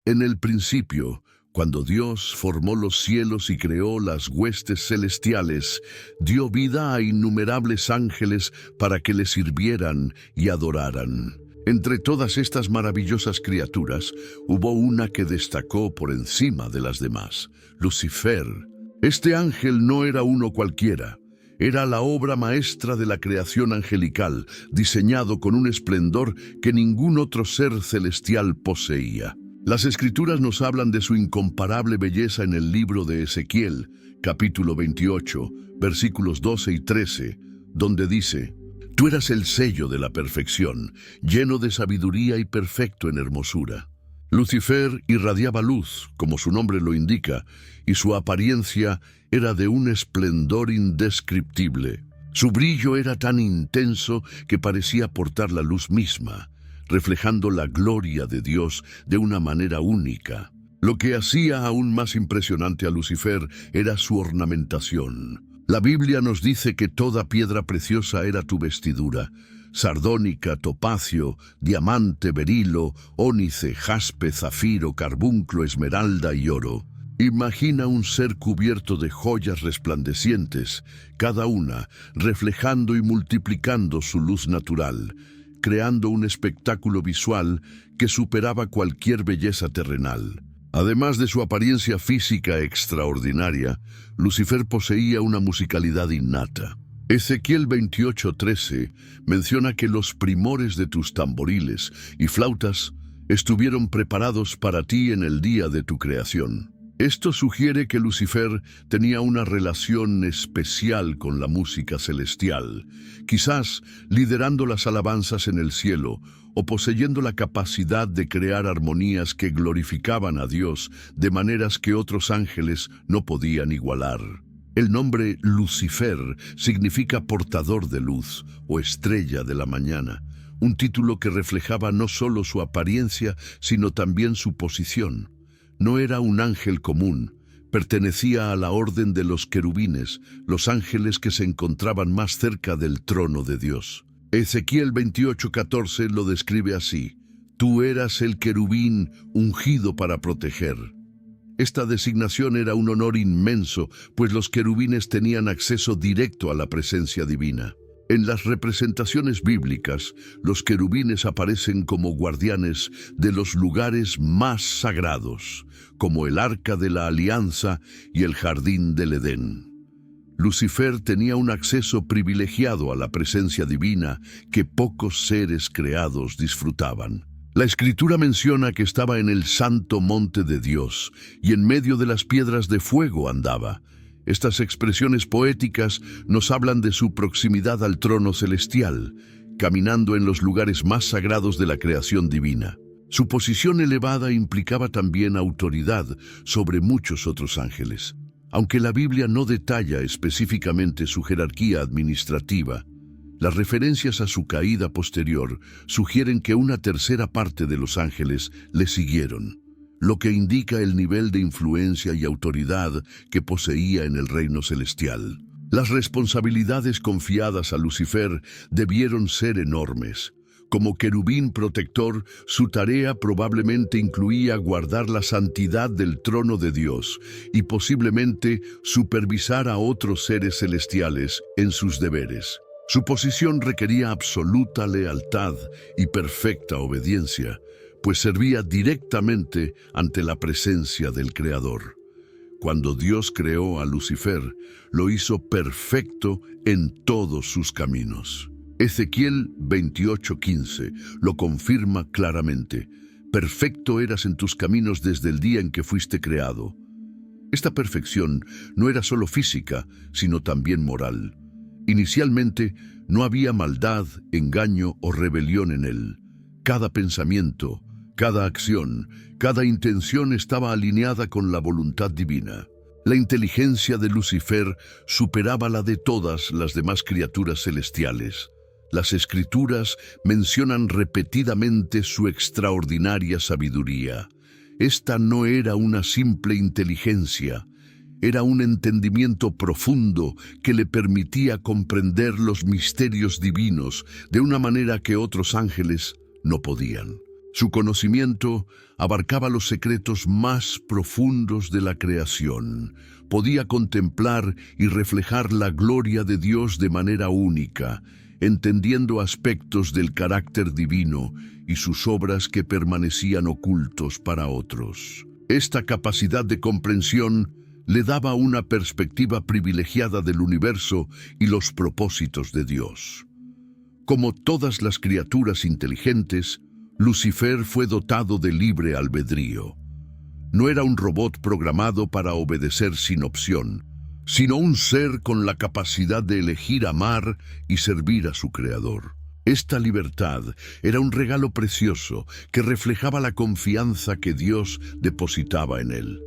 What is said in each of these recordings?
En el principio, cuando Dios formó los cielos y creó las huestes celestiales, dio vida a innumerables ángeles para que le sirvieran y adoraran. Entre todas estas maravillosas criaturas, hubo una que destacó por encima de las demás: Lucifer. Este ángel no era uno cualquiera. Era la obra maestra de la creación angelical, diseñado con un esplendor que ningún otro ser celestial poseía. Las Escrituras nos hablan de su incomparable belleza en el libro de Ezequiel, capítulo 28, versículos 12 y 13, donde dice: «Tú eras el sello de la perfección, lleno de sabiduría y perfecto en hermosura». Lucifer irradiaba luz, como su nombre lo indica, y su apariencia era de un esplendor indescriptible. Su brillo era tan intenso que parecía portar la luz misma, reflejando la gloria de Dios de una manera única. Lo que hacía aún más impresionante a Lucifer era su ornamentación. La Biblia nos dice que toda piedra preciosa era tu vestidura: sardónica, topacio, diamante, berilo, ónice, jaspe, zafiro, carbunclo, esmeralda y oro. Imagina un ser cubierto de joyas resplandecientes, cada una reflejando y multiplicando su luz natural, creando un espectáculo visual que superaba cualquier belleza terrenal. Además de su apariencia física extraordinaria, Lucifer poseía una musicalidad innata. Ezequiel 28:13 menciona que los primores de tus tamboriles y flautas estuvieron preparados para ti en el día de tu creación. Esto sugiere que Lucifer tenía una relación especial con la música celestial, quizás liderando las alabanzas en el cielo o poseyendo la capacidad de crear armonías que glorificaban a Dios de maneras que otros ángeles no podían igualar. El nombre Lucifer significa portador de luz o estrella de la mañana, un título que reflejaba no solo su apariencia, sino también su posición. No era un ángel común, pertenecía a la orden de los querubines, los ángeles que se encontraban más cerca del trono de Dios. Ezequiel 28:14 lo describe así: «Tú eras el querubín ungido para proteger». Esta designación era un honor inmenso, pues los querubines tenían acceso directo a la presencia divina. En las representaciones bíblicas, los querubines aparecen como guardianes de los lugares más sagrados, como el Arca de la Alianza y el Jardín del Edén. Lucifer tenía un acceso privilegiado a la presencia divina que pocos seres creados disfrutaban. La Escritura menciona que estaba en el santo monte de Dios y en medio de las piedras de fuego andaba. Estas expresiones poéticas nos hablan de su proximidad al trono celestial, caminando en los lugares más sagrados de la creación divina. Su posición elevada implicaba también autoridad sobre muchos otros ángeles. Aunque la Biblia no detalla específicamente su jerarquía administrativa, las referencias a su caída posterior sugieren que una tercera parte de los ángeles le siguieron, lo que indica el nivel de influencia y autoridad que poseía en el reino celestial. Las responsabilidades confiadas a Lucifer debieron ser enormes. Como querubín protector, su tarea probablemente incluía guardar la santidad del trono de Dios y posiblemente supervisar a otros seres celestiales en sus deberes. Su posición requería absoluta lealtad y perfecta obediencia, pues servía directamente ante la presencia del Creador. Cuando Dios creó a Lucifer, lo hizo perfecto en todos sus caminos. Ezequiel 28:15 lo confirma claramente: «Perfecto eras en tus caminos desde el día en que fuiste creado». Esta perfección no era solo física, sino también moral. Inicialmente, no había maldad, engaño o rebelión en él. Cada pensamiento, cada acción, cada intención estaba alineada con la voluntad divina. La inteligencia de Lucifer superaba la de todas las demás criaturas celestiales. Las Escrituras mencionan repetidamente su extraordinaria sabiduría. Esta no era una simple inteligencia, era un entendimiento profundo que le permitía comprender los misterios divinos de una manera que otros ángeles no podían. Su conocimiento abarcaba los secretos más profundos de la creación. Podía contemplar y reflejar la gloria de Dios de manera única, entendiendo aspectos del carácter divino y sus obras que permanecían ocultos para otros. Esta capacidad de comprensión le daba una perspectiva privilegiada del universo y los propósitos de Dios. Como todas las criaturas inteligentes, Lucifer fue dotado de libre albedrío. No era un robot programado para obedecer sin opción, sino un ser con la capacidad de elegir amar y servir a su Creador. Esta libertad era un regalo precioso que reflejaba la confianza que Dios depositaba en él.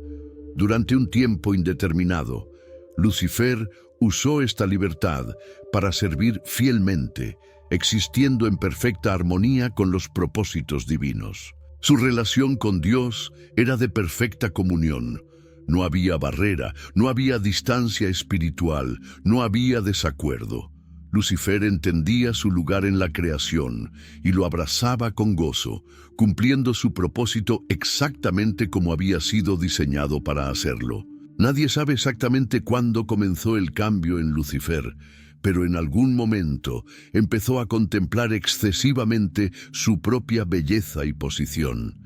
Durante un tiempo indeterminado, Lucifer usó esta libertad para servir fielmente, existiendo en perfecta armonía con los propósitos divinos. Su relación con Dios era de perfecta comunión. No había barrera, no había distancia espiritual, no había desacuerdo. Lucifer entendía su lugar en la creación y lo abrazaba con gozo, cumpliendo su propósito exactamente como había sido diseñado para hacerlo. Nadie sabe exactamente cuándo comenzó el cambio en Lucifer, pero en algún momento empezó a contemplar excesivamente su propia belleza y posición.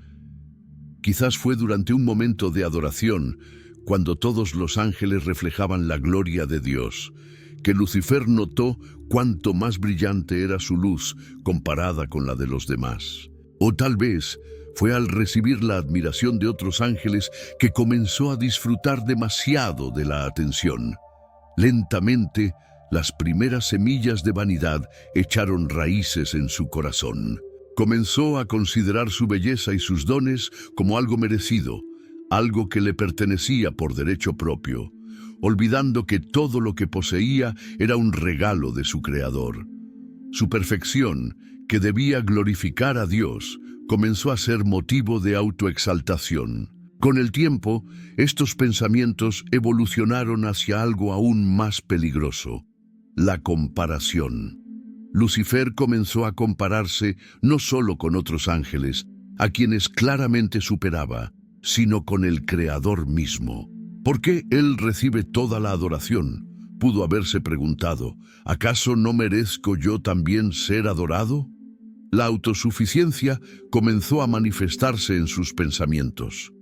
Quizás fue durante un momento de adoración, cuando todos los ángeles reflejaban la gloria de Dios, que Lucifer notó cuánto más brillante era su luz comparada con la de los demás. O tal vez fue al recibir la admiración de otros ángeles que comenzó a disfrutar demasiado de la atención. Lentamente, las primeras semillas de vanidad echaron raíces en su corazón. Comenzó a considerar su belleza y sus dones como algo merecido, algo que le pertenecía por derecho propio, olvidando que todo lo que poseía era un regalo de su Creador. Su perfección, que debía glorificar a Dios, comenzó a ser motivo de autoexaltación. Con el tiempo, estos pensamientos evolucionaron hacia algo aún más peligroso: la comparación. Lucifer comenzó a compararse no solo con otros ángeles, a quienes claramente superaba, sino con el Creador mismo. ¿Por qué Él recibe toda la adoración? Pudo haberse preguntado, ¿acaso no merezco yo también ser adorado? La autosuficiencia comenzó a manifestarse en sus pensamientos.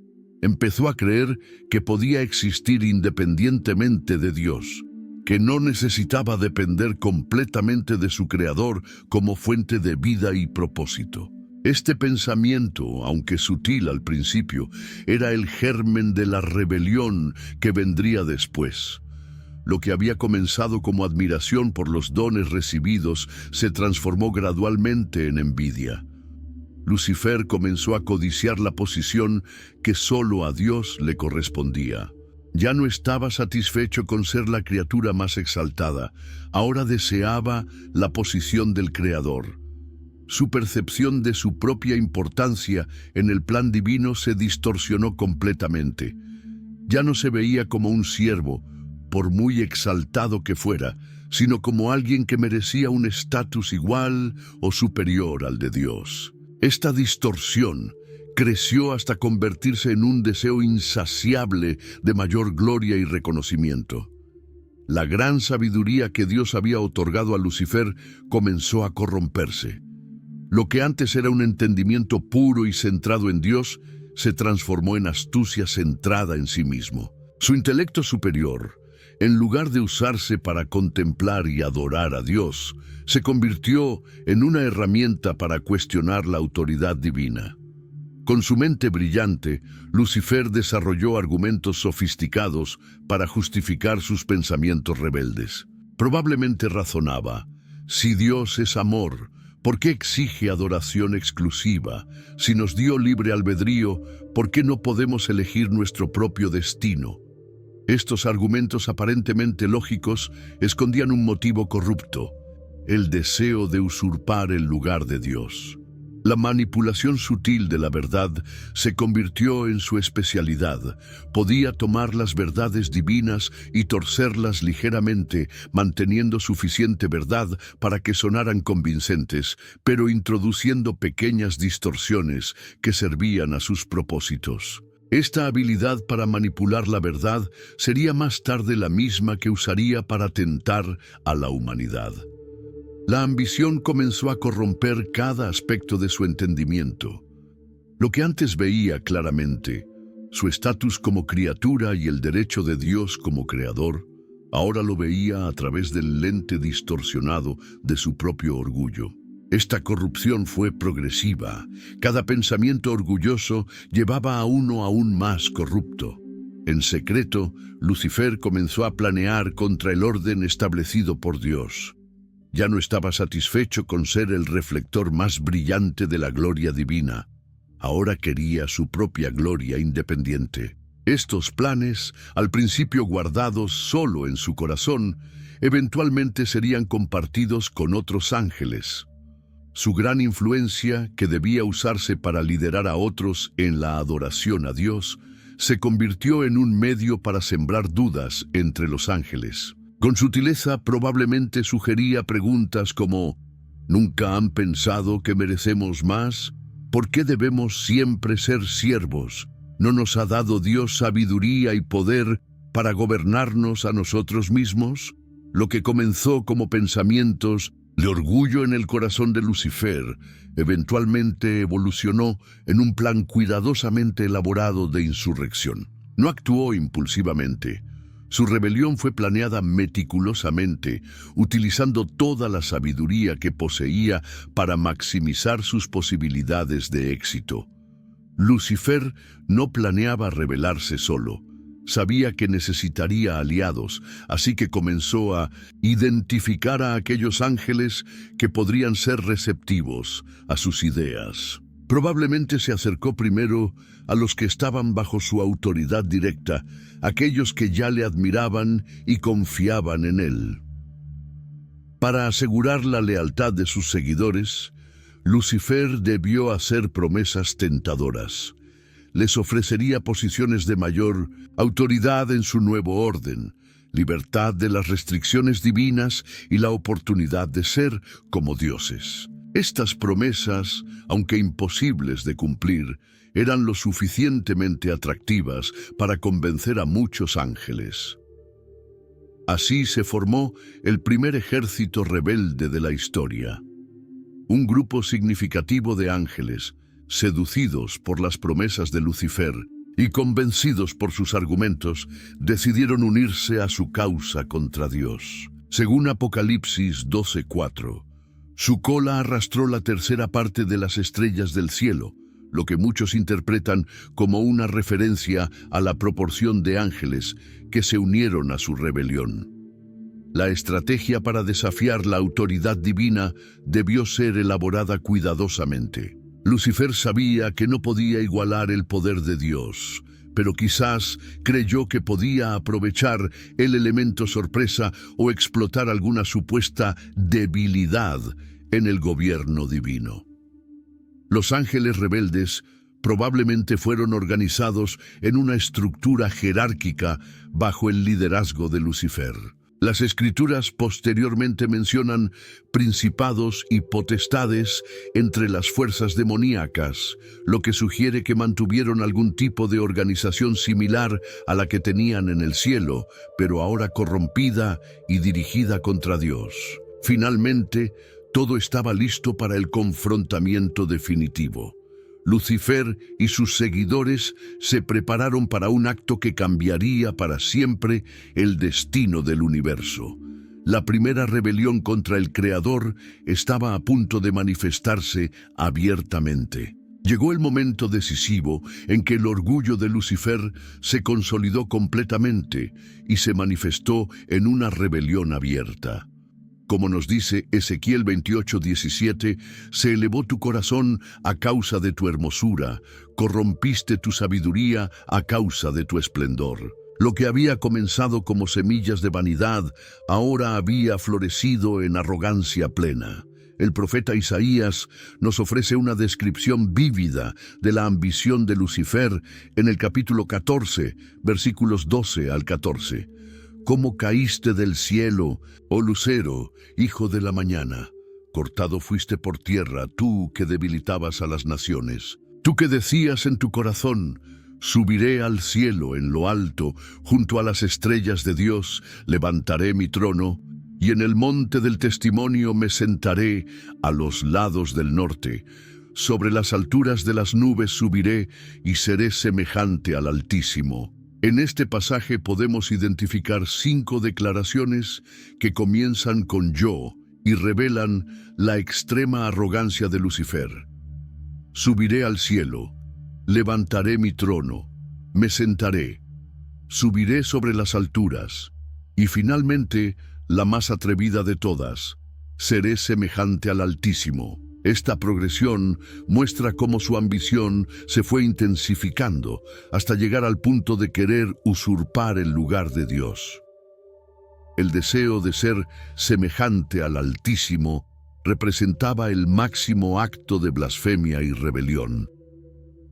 Empezó a creer que podía existir independientemente de Dios, que no necesitaba depender completamente de su Creador como fuente de vida y propósito. Este pensamiento, aunque sutil al principio, era el germen de la rebelión que vendría después. Lo que había comenzado como admiración por los dones recibidos se transformó gradualmente en envidia. Lucifer comenzó a codiciar la posición que solo a Dios le correspondía. Ya no estaba satisfecho con ser la criatura más exaltada, ahora deseaba la posición del Creador. Su percepción de su propia importancia en el plan divino se distorsionó completamente. Ya no se veía como un siervo, por muy exaltado que fuera, sino como alguien que merecía un estatus igual o superior al de Dios. Esta distorsión creció hasta convertirse en un deseo insaciable de mayor gloria y reconocimiento. La gran sabiduría que Dios había otorgado a Lucifer comenzó a corromperse. Lo que antes era un entendimiento puro y centrado en Dios, se transformó en astucia centrada en sí mismo. Su intelecto superior, en lugar de usarse para contemplar y adorar a Dios, se convirtió en una herramienta para cuestionar la autoridad divina. Con su mente brillante, Lucifer desarrolló argumentos sofisticados para justificar sus pensamientos rebeldes. Probablemente razonaba: si Dios es amor, ¿por qué exige adoración exclusiva? Si nos dio libre albedrío, ¿por qué no podemos elegir nuestro propio destino? Estos argumentos aparentemente lógicos escondían un motivo corrupto: el deseo de usurpar el lugar de Dios. La manipulación sutil de la verdad se convirtió en su especialidad. Podía tomar las verdades divinas y torcerlas ligeramente, manteniendo suficiente verdad para que sonaran convincentes, pero introduciendo pequeñas distorsiones que servían a sus propósitos. Esta habilidad para manipular la verdad sería más tarde la misma que usaría para tentar a la humanidad. La ambición comenzó a corromper cada aspecto de su entendimiento. Lo que antes veía claramente, su estatus como criatura y el derecho de Dios como creador, ahora lo veía a través del lente distorsionado de su propio orgullo. Esta corrupción fue progresiva. Cada pensamiento orgulloso llevaba a uno aún más corrupto. En secreto, Lucifer comenzó a planear contra el orden establecido por Dios. Ya no estaba satisfecho con ser el reflector más brillante de la gloria divina. Ahora quería su propia gloria independiente. Estos planes, al principio guardados solo en su corazón, eventualmente serían compartidos con otros ángeles. Su gran influencia, que debía usarse para liderar a otros en la adoración a Dios, se convirtió en un medio para sembrar dudas entre los ángeles. Con sutileza probablemente sugería preguntas como: ¿nunca han pensado que merecemos más? ¿Por qué debemos siempre ser siervos? ¿No nos ha dado Dios sabiduría y poder para gobernarnos a nosotros mismos? Lo que comenzó como pensamientos de orgullo en el corazón de Lucifer, eventualmente evolucionó en un plan cuidadosamente elaborado de insurrección. No actuó impulsivamente. Su rebelión fue planeada meticulosamente, utilizando toda la sabiduría que poseía para maximizar sus posibilidades de éxito. Lucifer no planeaba rebelarse solo. Sabía que necesitaría aliados, así que comenzó a identificar a aquellos ángeles que podrían ser receptivos a sus ideas. Probablemente se acercó primero a los que estaban bajo su autoridad directa, aquellos que ya le admiraban y confiaban en él. Para asegurar la lealtad de sus seguidores, Lucifer debió hacer promesas tentadoras. Les ofrecería posiciones de mayor autoridad en su nuevo orden, libertad de las restricciones divinas y la oportunidad de ser como dioses. Estas promesas, aunque imposibles de cumplir, eran lo suficientemente atractivas para convencer a muchos ángeles. Así se formó el primer ejército rebelde de la historia. Un grupo significativo de ángeles, seducidos por las promesas de Lucifer y convencidos por sus argumentos, decidieron unirse a su causa contra Dios. Según Apocalipsis 12:4, su cola arrastró la tercera parte de las estrellas del cielo, lo que muchos interpretan como una referencia a la proporción de ángeles que se unieron a su rebelión. La estrategia para desafiar la autoridad divina debió ser elaborada cuidadosamente. Lucifer sabía que no podía igualar el poder de Dios, pero quizás creyó que podía aprovechar el elemento sorpresa o explotar alguna supuesta debilidad en el gobierno divino. Los ángeles rebeldes probablemente fueron organizados en una estructura jerárquica bajo el liderazgo de Lucifer. Las escrituras posteriormente mencionan principados y potestades entre las fuerzas demoníacas, lo que sugiere que mantuvieron algún tipo de organización similar a la que tenían en el cielo, pero ahora corrompida y dirigida contra Dios. Finalmente, todo estaba listo para el confrontamiento definitivo. Lucifer y sus seguidores se prepararon para un acto que cambiaría para siempre el destino del universo. La primera rebelión contra el Creador estaba a punto de manifestarse abiertamente. Llegó el momento decisivo en que el orgullo de Lucifer se consolidó completamente y se manifestó en una rebelión abierta. Como nos dice Ezequiel 28:17, se elevó tu corazón a causa de tu hermosura, corrompiste tu sabiduría a causa de tu esplendor. Lo que había comenzado como semillas de vanidad, ahora había florecido en arrogancia plena. El profeta Isaías nos ofrece una descripción vívida de la ambición de Lucifer en el capítulo 14, versículos 12 al 14. «¿Cómo caíste del cielo, oh lucero, hijo de la mañana? Cortado fuiste por tierra, tú que debilitabas a las naciones. Tú que decías en tu corazón, subiré al cielo en lo alto, junto a las estrellas de Dios, levantaré mi trono, y en el monte del testimonio me sentaré a los lados del norte. Sobre las alturas de las nubes subiré y seré semejante al Altísimo». En este pasaje podemos identificar 5 declaraciones que comienzan con yo y revelan la extrema arrogancia de Lucifer. Subiré al cielo, levantaré mi trono, me sentaré, subiré sobre las alturas, y finalmente, la más atrevida de todas, seré semejante al Altísimo. Esta progresión muestra cómo su ambición se fue intensificando hasta llegar al punto de querer usurpar el lugar de Dios. El deseo de ser semejante al Altísimo representaba el máximo acto de blasfemia y rebelión.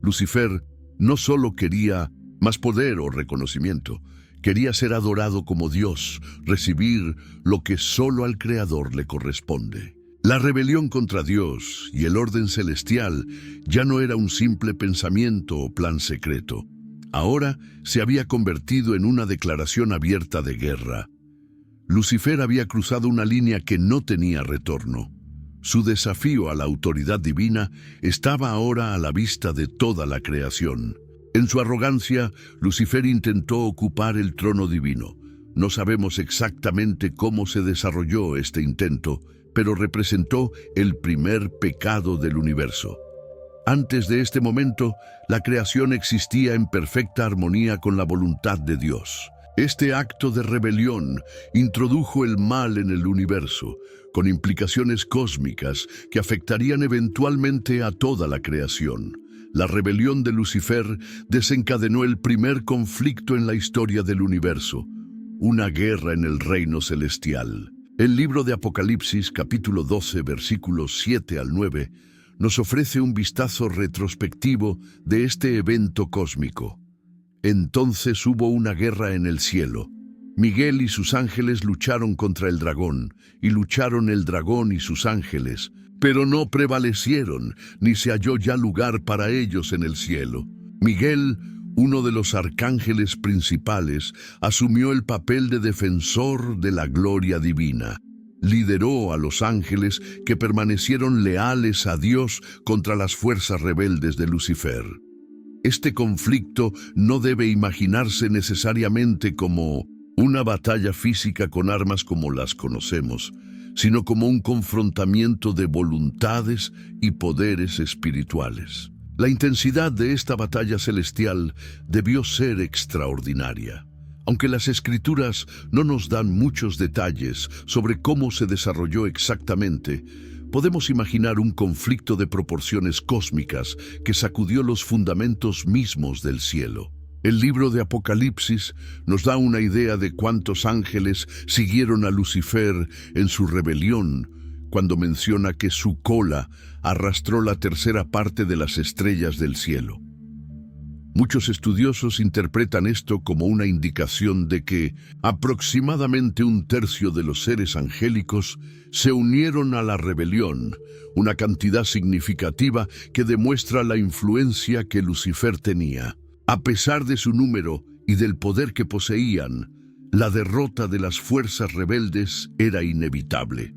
Lucifer no solo quería más poder o reconocimiento, quería ser adorado como Dios, recibir lo que solo al Creador le corresponde. La rebelión contra Dios y el orden celestial ya no era un simple pensamiento o plan secreto. Ahora se había convertido en una declaración abierta de guerra. Lucifer había cruzado una línea que no tenía retorno. Su desafío a la autoridad divina estaba ahora a la vista de toda la creación. En su arrogancia, Lucifer intentó ocupar el trono divino. No sabemos exactamente cómo se desarrolló este intento, pero representó el primer pecado del universo. Antes de este momento, la creación existía en perfecta armonía con la voluntad de Dios. Este acto de rebelión introdujo el mal en el universo, con implicaciones cósmicas que afectarían eventualmente a toda la creación. La rebelión de Lucifer desencadenó el primer conflicto en la historia del universo, una guerra en el reino celestial. El libro de Apocalipsis, capítulo 12, versículos 7 al 9, nos ofrece un vistazo retrospectivo de este evento cósmico. Entonces hubo una guerra en el cielo. Miguel y sus ángeles lucharon contra el dragón, y lucharon el dragón y sus ángeles, pero no prevalecieron, ni se halló ya lugar para ellos en el cielo. Miguel, uno de los arcángeles principales, asumió el papel de defensor de la gloria divina. Lideró a los ángeles que permanecieron leales a Dios contra las fuerzas rebeldes de Lucifer. Este conflicto no debe imaginarse necesariamente como una batalla física con armas como las conocemos, sino como un confrontamiento de voluntades y poderes espirituales. La intensidad de esta batalla celestial debió ser extraordinaria. Aunque las Escrituras no nos dan muchos detalles sobre cómo se desarrolló exactamente, podemos imaginar un conflicto de proporciones cósmicas que sacudió los fundamentos mismos del cielo. El libro de Apocalipsis nos da una idea de cuántos ángeles siguieron a Lucifer en su rebelión, cuando menciona que su cola arrastró la tercera parte de las estrellas del cielo. Muchos estudiosos interpretan esto como una indicación de que aproximadamente un tercio de los seres angélicos se unieron a la rebelión, una cantidad significativa que demuestra la influencia que Lucifer tenía. A pesar de su número y del poder que poseían, la derrota de las fuerzas rebeldes era inevitable.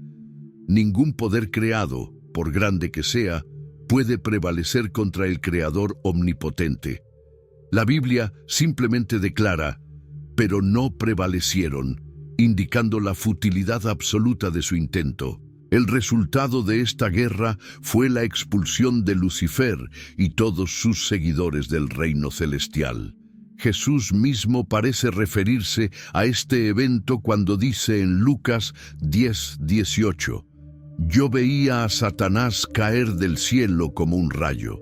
Ningún poder creado, por grande que sea, puede prevalecer contra el Creador omnipotente. La Biblia simplemente declara, pero no prevalecieron, indicando la futilidad absoluta de su intento. El resultado de esta guerra fue la expulsión de Lucifer y todos sus seguidores del reino celestial. Jesús mismo parece referirse a este evento cuando dice en Lucas 10:18, «Yo veía a Satanás caer del cielo como un rayo».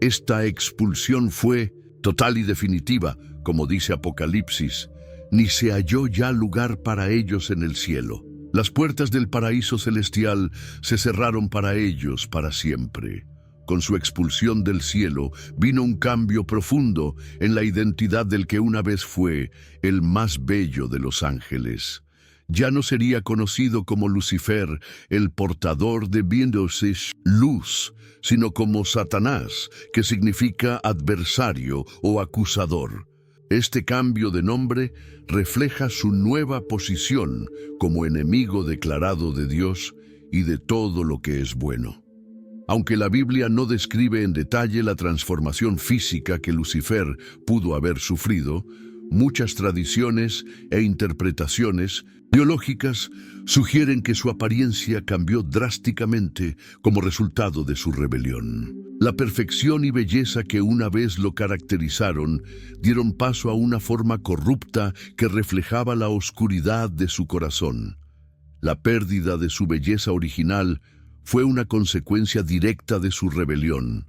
Esta expulsión fue total y definitiva, como dice Apocalipsis, ni se halló ya lugar para ellos en el cielo. Las puertas del paraíso celestial se cerraron para ellos para siempre. Con su expulsión del cielo vino un cambio profundo en la identidad del que una vez fue el más bello de los ángeles. Ya no sería conocido como Lucifer, el portador de viéndose luz, sino como Satanás, que significa adversario o acusador. Este cambio de nombre refleja su nueva posición como enemigo declarado de Dios y de todo lo que es bueno. Aunque la Biblia no describe en detalle la transformación física que Lucifer pudo haber sufrido, muchas tradiciones e interpretaciones teológicas sugieren que su apariencia cambió drásticamente como resultado de su rebelión. La perfección y belleza que una vez lo caracterizaron dieron paso a una forma corrupta que reflejaba la oscuridad de su corazón. La pérdida de su belleza original fue una consecuencia directa de su rebelión,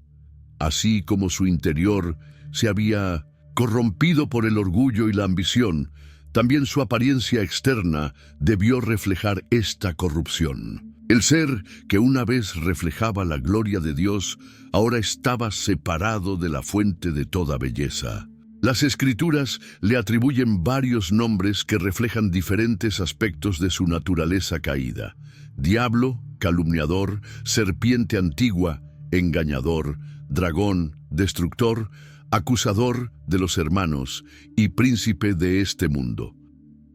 así como su interior se había corrompido por el orgullo y la ambición. También su apariencia externa debió reflejar esta corrupción. El ser que una vez reflejaba la gloria de Dios, ahora estaba separado de la fuente de toda belleza. Las Escrituras le atribuyen varios nombres que reflejan diferentes aspectos de su naturaleza caída: diablo, calumniador, serpiente antigua, engañador, dragón, destructor, acusador de los hermanos y príncipe de este mundo.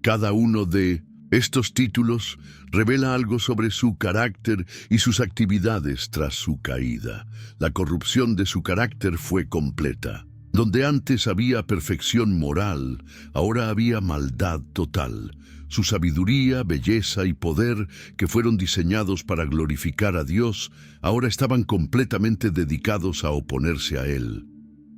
Cada uno de estos títulos revela algo sobre su carácter y sus actividades tras su caída. La corrupción de su carácter fue completa. Donde antes había perfección moral, ahora había maldad total. Su sabiduría, belleza y poder, que fueron diseñados para glorificar a Dios, ahora estaban completamente dedicados a oponerse a Él.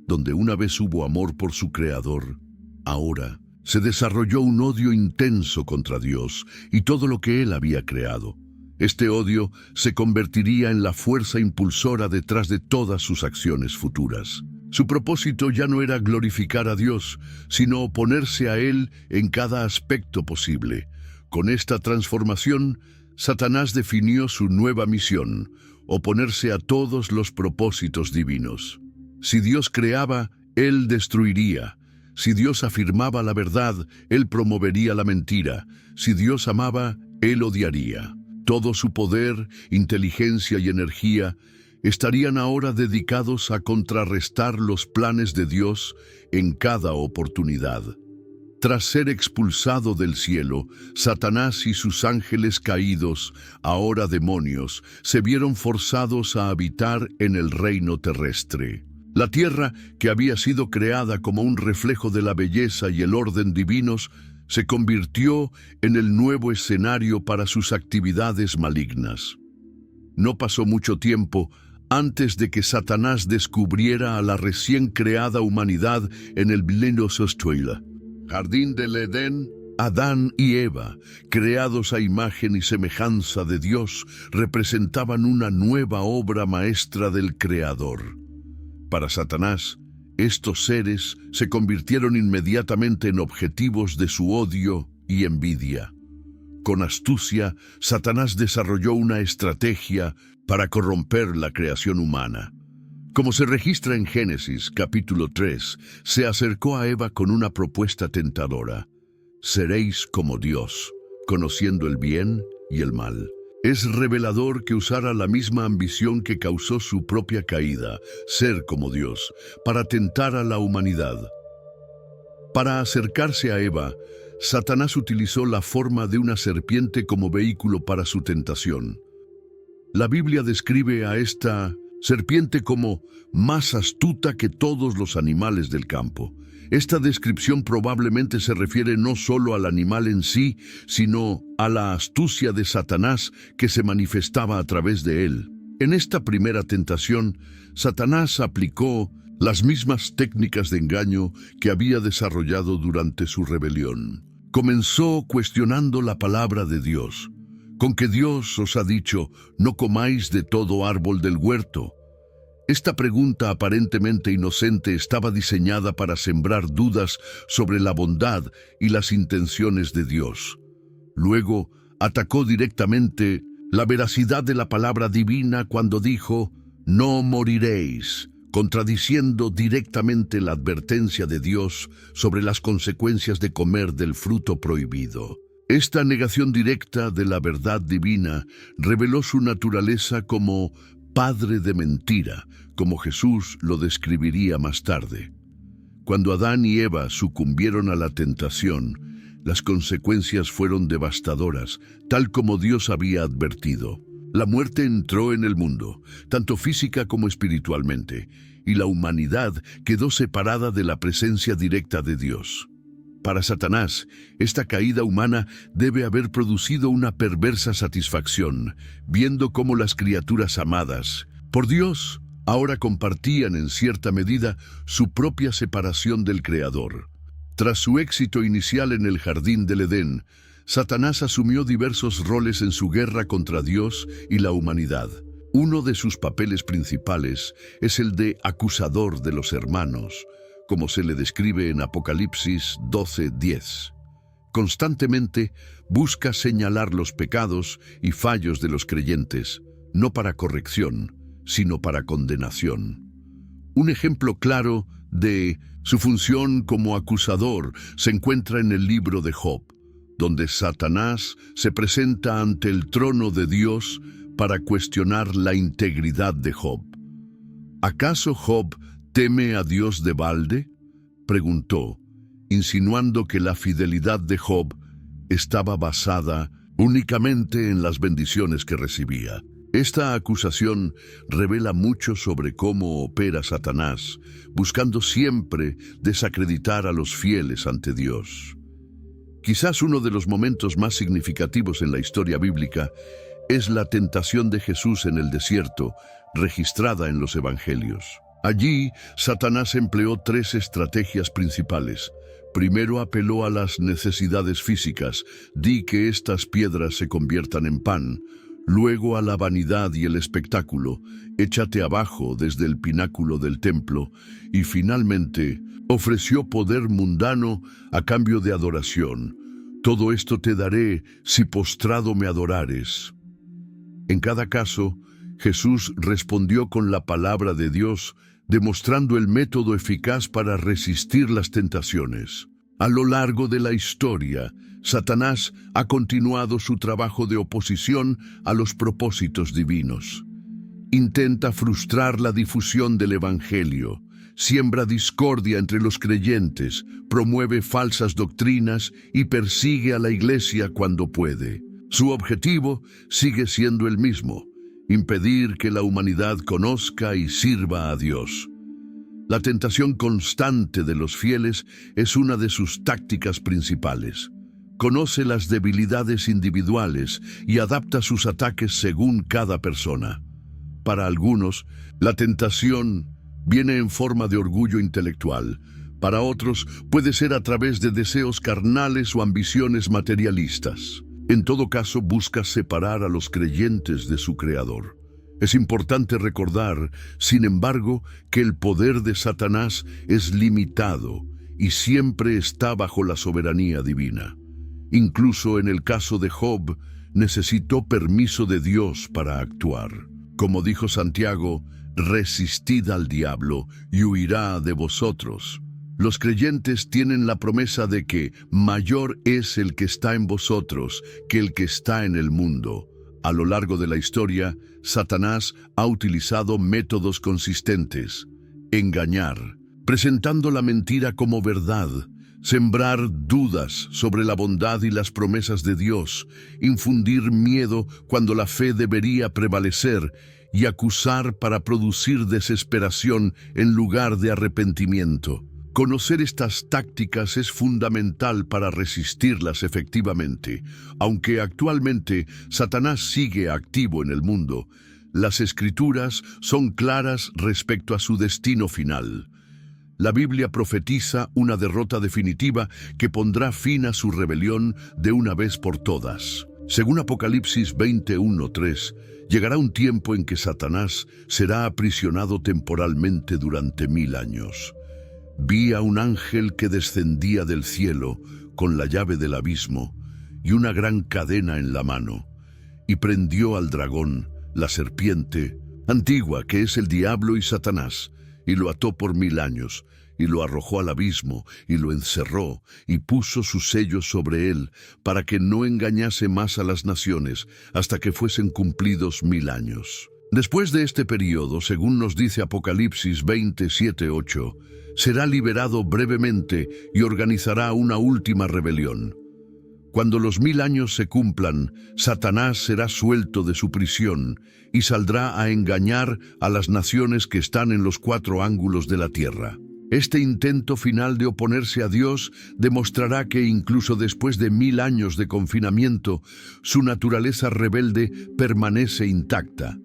Donde una vez hubo amor por su Creador, ahora se desarrolló un odio intenso contra Dios y todo lo que Él había creado. Este odio se convertiría en la fuerza impulsora detrás de todas sus acciones futuras. Su propósito ya no era glorificar a Dios, sino oponerse a Él en cada aspecto posible. Con esta transformación, Satanás definió su nueva misión: oponerse a todos los propósitos divinos. Si Dios creaba, Él destruiría. Si Dios afirmaba la verdad, Él promovería la mentira. Si Dios amaba, Él odiaría. Todo su poder, inteligencia y energía estarían ahora dedicados a contrarrestar los planes de Dios en cada oportunidad. Tras ser expulsado del cielo, Satanás y sus ángeles caídos, ahora demonios, se vieron forzados a habitar en el reino terrestre. La tierra, que había sido creada como un reflejo de la belleza y el orden divinos, se convirtió en el nuevo escenario para sus actividades malignas. No pasó mucho tiempo antes de que Satanás descubriera a la recién creada humanidad en el jardín del Edén. Adán y Eva, creados a imagen y semejanza de Dios, representaban una nueva obra maestra del Creador. Para Satanás, estos seres se convirtieron inmediatamente en objetivos de su odio y envidia. Con astucia, Satanás desarrolló una estrategia para corromper la creación humana. Como se registra en Génesis, capítulo 3, se acercó a Eva con una propuesta tentadora: seréis como Dios, conociendo el bien y el mal. Es revelador que usara la misma ambición que causó su propia caída, ser como Dios, para tentar a la humanidad. Para acercarse a Eva, Satanás utilizó la forma de una serpiente como vehículo para su tentación. La Biblia describe a esta serpiente como más astuta que todos los animales del campo. Esta descripción probablemente se refiere no solo al animal en sí, sino a la astucia de Satanás que se manifestaba a través de él. En esta primera tentación, Satanás aplicó las mismas técnicas de engaño que había desarrollado durante su rebelión. Comenzó cuestionando la palabra de Dios. Con que Dios os ha dicho, no comáis de todo árbol del huerto. Esta pregunta aparentemente inocente estaba diseñada para sembrar dudas sobre la bondad y las intenciones de Dios. Luego, atacó directamente la veracidad de la palabra divina cuando dijo, «No moriréis», contradiciendo directamente la advertencia de Dios sobre las consecuencias de comer del fruto prohibido. Esta negación directa de la verdad divina reveló su naturaleza como padre de mentira, como Jesús lo describiría más tarde. Cuando Adán y Eva sucumbieron a la tentación, las consecuencias fueron devastadoras, tal como Dios había advertido. La muerte entró en el mundo, tanto física como espiritualmente, y la humanidad quedó separada de la presencia directa de Dios. Para Satanás, esta caída humana debe haber producido una perversa satisfacción, viendo cómo las criaturas amadas por Dios ahora compartían en cierta medida su propia separación del Creador. Tras su éxito inicial en el jardín del Edén, Satanás asumió diversos roles en su guerra contra Dios y la humanidad. Uno de sus papeles principales es el de acusador de los hermanos, como se le describe en Apocalipsis 12:10. Constantemente busca señalar los pecados y fallos de los creyentes, no para corrección, sino para condenación. Un ejemplo claro de su función como acusador se encuentra en el libro de Job, donde Satanás se presenta ante el trono de Dios para cuestionar la integridad de Job. ¿Acaso Job teme a Dios de balde?, preguntó, insinuando que la fidelidad de Job estaba basada únicamente en las bendiciones que recibía. Esta acusación revela mucho sobre cómo opera Satanás, buscando siempre desacreditar a los fieles ante Dios. Quizás uno de los momentos más significativos en la historia bíblica es la tentación de Jesús en el desierto, registrada en los Evangelios. Allí, Satanás empleó tres estrategias principales. Primero apeló a las necesidades físicas, di que estas piedras se conviertan en pan. Luego a la vanidad y el espectáculo, échate abajo desde el pináculo del templo. Y finalmente, ofreció poder mundano a cambio de adoración. Todo esto te daré si postrado me adorares. En cada caso, Jesús respondió con la palabra de Dios, demostrando el método eficaz para resistir las tentaciones. A lo largo de la historia, Satanás ha continuado su trabajo de oposición a los propósitos divinos. Intenta frustrar la difusión del Evangelio, siembra discordia entre los creyentes, promueve falsas doctrinas y persigue a la Iglesia cuando puede. Su objetivo sigue siendo el mismo: impedir que la humanidad conozca y sirva a Dios. La tentación constante de los fieles es una de sus tácticas principales. Conoce las debilidades individuales y adapta sus ataques según cada persona. Para algunos, la tentación viene en forma de orgullo intelectual. Para otros, puede ser a través de deseos carnales o ambiciones materialistas. En todo caso, busca separar a los creyentes de su Creador. Es importante recordar, sin embargo, que el poder de Satanás es limitado y siempre está bajo la soberanía divina. Incluso en el caso de Job, necesitó permiso de Dios para actuar. Como dijo Santiago, resistid al diablo y huirá de vosotros. Los creyentes tienen la promesa de que mayor es el que está en vosotros que el que está en el mundo. A lo largo de la historia, Satanás ha utilizado métodos consistentes: engañar, presentando la mentira como verdad; sembrar dudas sobre la bondad y las promesas de Dios; infundir miedo cuando la fe debería prevalecer; y acusar para producir desesperación en lugar de arrepentimiento. Conocer estas tácticas es fundamental para resistirlas efectivamente. Aunque actualmente Satanás sigue activo en el mundo, las Escrituras son claras respecto a su destino final. La Biblia profetiza una derrota definitiva que pondrá fin a su rebelión de una vez por todas. Según Apocalipsis 21:3, llegará un tiempo en que Satanás será aprisionado temporalmente durante 1000 años. Vi a un ángel que descendía del cielo con la llave del abismo, y una gran cadena en la mano, y prendió al dragón, la serpiente antigua, que es el diablo y Satanás, y lo ató por 1000 años, y lo arrojó al abismo, y lo encerró, y puso sus sellos sobre él, para que no engañase más a las naciones, hasta que fuesen cumplidos 1000 años. Después de este periodo, según nos dice Apocalipsis 27:8, será liberado brevemente y organizará una última rebelión. Cuando los 1000 años se cumplan, Satanás será suelto de su prisión y saldrá a engañar a las naciones que están en los 4 ángulos de la tierra. Este intento final de oponerse a Dios demostrará que incluso después de 1000 años de confinamiento, su naturaleza rebelde permanece intacta.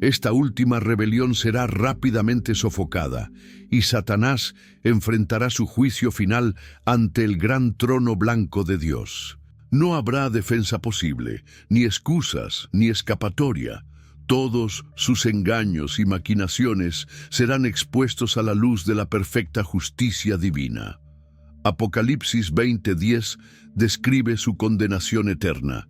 Esta última rebelión será rápidamente sofocada, y Satanás enfrentará su juicio final ante el gran trono blanco de Dios. No habrá defensa posible, ni excusas, ni escapatoria. Todos sus engaños y maquinaciones serán expuestos a la luz de la perfecta justicia divina. Apocalipsis 20:10 describe su condenación eterna.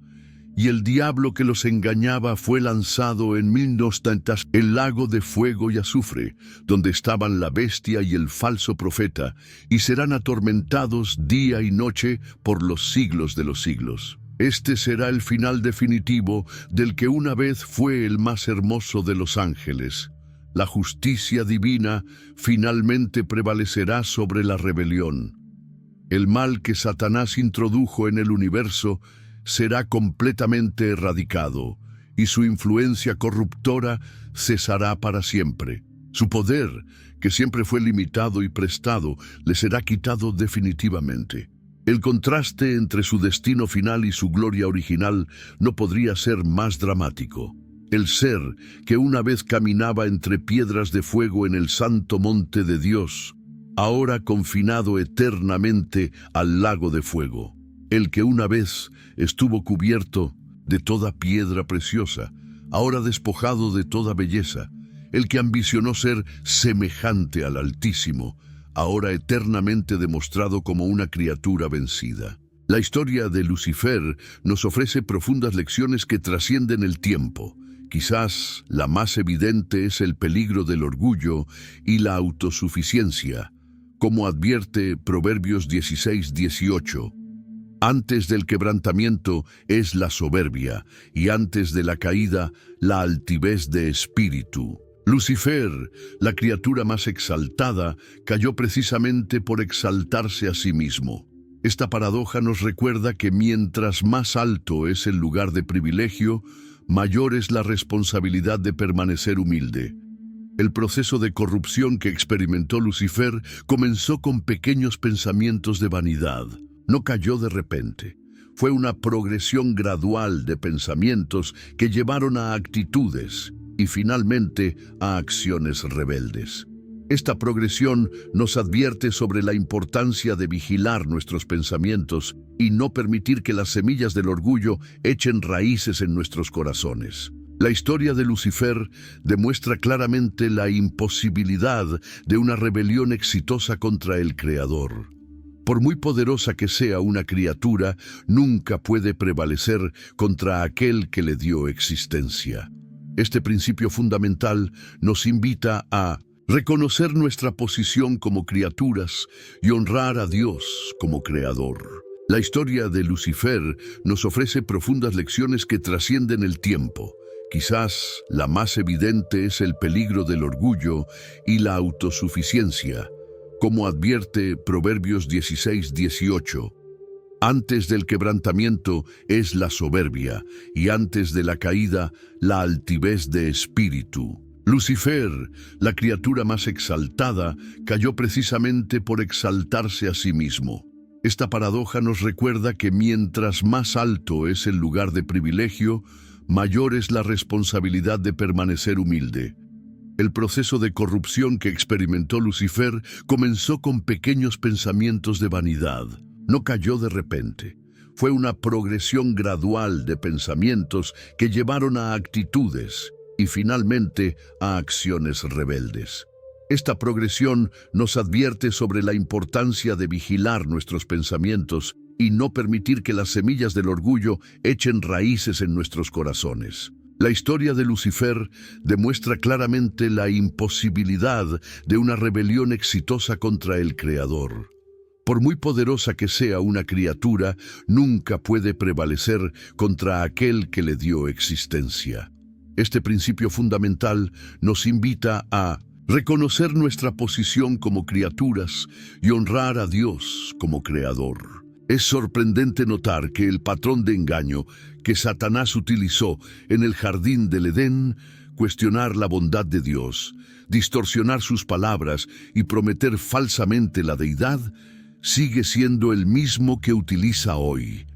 Y el diablo que los engañaba fue lanzado en 1900 el lago de fuego y azufre, donde estaban la bestia y el falso profeta, y serán atormentados día y noche por los siglos de los siglos. Este será el final definitivo del que una vez fue el más hermoso de los ángeles. La justicia divina finalmente prevalecerá sobre la rebelión. El mal que Satanás introdujo en el universo será completamente erradicado, y su influencia corruptora cesará para siempre. Su poder, que siempre fue limitado y prestado, le será quitado definitivamente. El contraste entre su destino final y su gloria original no podría ser más dramático. El ser que una vez caminaba entre piedras de fuego en el santo monte de Dios, ahora confinado eternamente al lago de fuego. El que una vez estuvo cubierto de toda piedra preciosa, ahora despojado de toda belleza. El que ambicionó ser semejante al Altísimo, ahora eternamente demostrado como una criatura vencida. La historia de Lucifer nos ofrece profundas lecciones que trascienden el tiempo. Quizás la más evidente es el peligro del orgullo y la autosuficiencia, como advierte Proverbios 16:18. Antes del quebrantamiento es la soberbia, y antes de la caída, la altivez de espíritu. Lucifer, la criatura más exaltada, cayó precisamente por exaltarse a sí mismo. Esta paradoja nos recuerda que mientras más alto es el lugar de privilegio, mayor es la responsabilidad de permanecer humilde. El proceso de corrupción que experimentó Lucifer comenzó con pequeños pensamientos de vanidad. No cayó de repente. Fue una progresión gradual de pensamientos que llevaron a actitudes y finalmente a acciones rebeldes. Esta progresión nos advierte sobre la importancia de vigilar nuestros pensamientos y no permitir que las semillas del orgullo echen raíces en nuestros corazones. La historia de Lucifer demuestra claramente la imposibilidad de una rebelión exitosa contra el Creador. Por muy poderosa que sea una criatura, nunca puede prevalecer contra aquel que le dio existencia. Este principio fundamental nos invita a reconocer nuestra posición como criaturas y honrar a Dios como Creador. La historia de Lucifer nos ofrece profundas lecciones que trascienden el tiempo. Quizás la más evidente es el peligro del orgullo y la autosuficiencia, como advierte Proverbios 16:18. Antes del quebrantamiento es la soberbia, y antes de la caída, la altivez de espíritu. Lucifer, la criatura más exaltada, cayó precisamente por exaltarse a sí mismo. Esta paradoja nos recuerda que mientras más alto es el lugar de privilegio, mayor es la responsabilidad de permanecer humilde. El proceso de corrupción que experimentó Lucifer comenzó con pequeños pensamientos de vanidad. No cayó de repente. Fue una progresión gradual de pensamientos que llevaron a actitudes y finalmente a acciones rebeldes. Esta progresión nos advierte sobre la importancia de vigilar nuestros pensamientos y no permitir que las semillas del orgullo echen raíces en nuestros corazones. La historia de Lucifer demuestra claramente la imposibilidad de una rebelión exitosa contra el Creador. Por muy poderosa que sea una criatura, nunca puede prevalecer contra aquel que le dio existencia. Este principio fundamental nos invita a reconocer nuestra posición como criaturas y honrar a Dios como Creador. Es sorprendente notar que el patrón de engaño que Satanás utilizó en el jardín del Edén, cuestionar la bondad de Dios, distorsionar sus palabras y prometer falsamente la deidad, sigue siendo el mismo que utiliza hoy.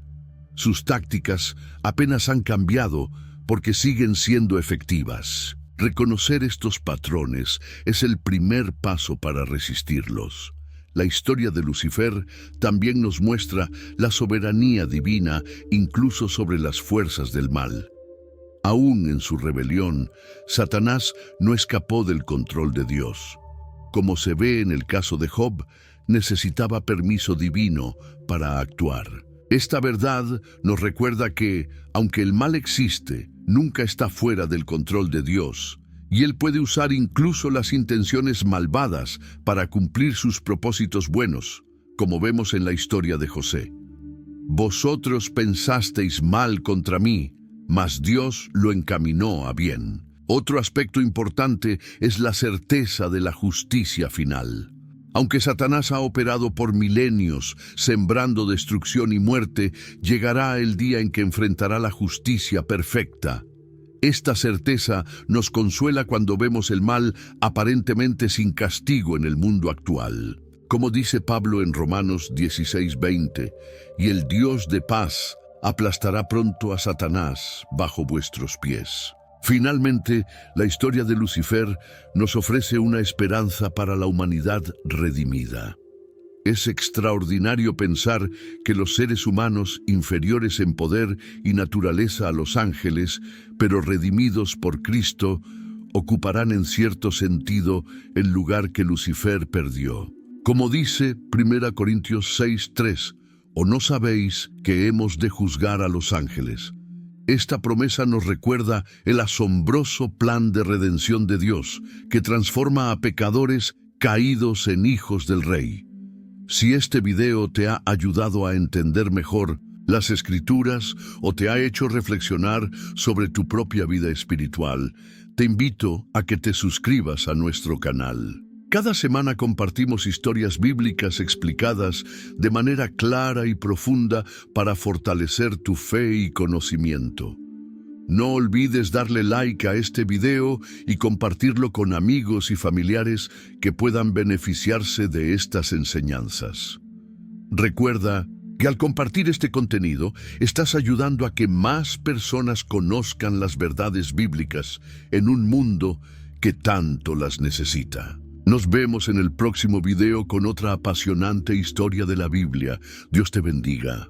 Sus tácticas apenas han cambiado porque siguen siendo efectivas. Reconocer estos patrones es el primer paso para resistirlos. La historia de Lucifer también nos muestra la soberanía divina incluso sobre las fuerzas del mal. Aún en su rebelión, Satanás no escapó del control de Dios. Como se ve en el caso de Job, necesitaba permiso divino para actuar. Esta verdad nos recuerda que, aunque el mal existe, nunca está fuera del control de Dios, y Él puede usar incluso las intenciones malvadas para cumplir sus propósitos buenos, como vemos en la historia de José. Vosotros pensasteis mal contra mí, mas Dios lo encaminó a bien. Otro aspecto importante es la certeza de la justicia final. Aunque Satanás ha operado por milenios, sembrando destrucción y muerte, llegará el día en que enfrentará la justicia perfecta. Esta certeza nos consuela cuando vemos el mal aparentemente sin castigo en el mundo actual. Como dice Pablo en Romanos 16:20, y el Dios de paz aplastará pronto a Satanás bajo vuestros pies. Finalmente, la historia de Lucifer nos ofrece una esperanza para la humanidad redimida. Es extraordinario pensar que los seres humanos, inferiores en poder y naturaleza a los ángeles, pero redimidos por Cristo, ocuparán en cierto sentido el lugar que Lucifer perdió. Como dice 1 Corintios 6:3, ¿o no sabéis que hemos de juzgar a los ángeles? Esta promesa nos recuerda el asombroso plan de redención de Dios, que transforma a pecadores caídos en hijos del Rey. Si este video te ha ayudado a entender mejor las Escrituras o te ha hecho reflexionar sobre tu propia vida espiritual, te invito a que te suscribas a nuestro canal. Cada semana compartimos historias bíblicas explicadas de manera clara y profunda para fortalecer tu fe y conocimiento. No olvides darle like a este video y compartirlo con amigos y familiares que puedan beneficiarse de estas enseñanzas. Recuerda que al compartir este contenido estás ayudando a que más personas conozcan las verdades bíblicas en un mundo que tanto las necesita. Nos vemos en el próximo video con otra apasionante historia de la Biblia. Dios te bendiga.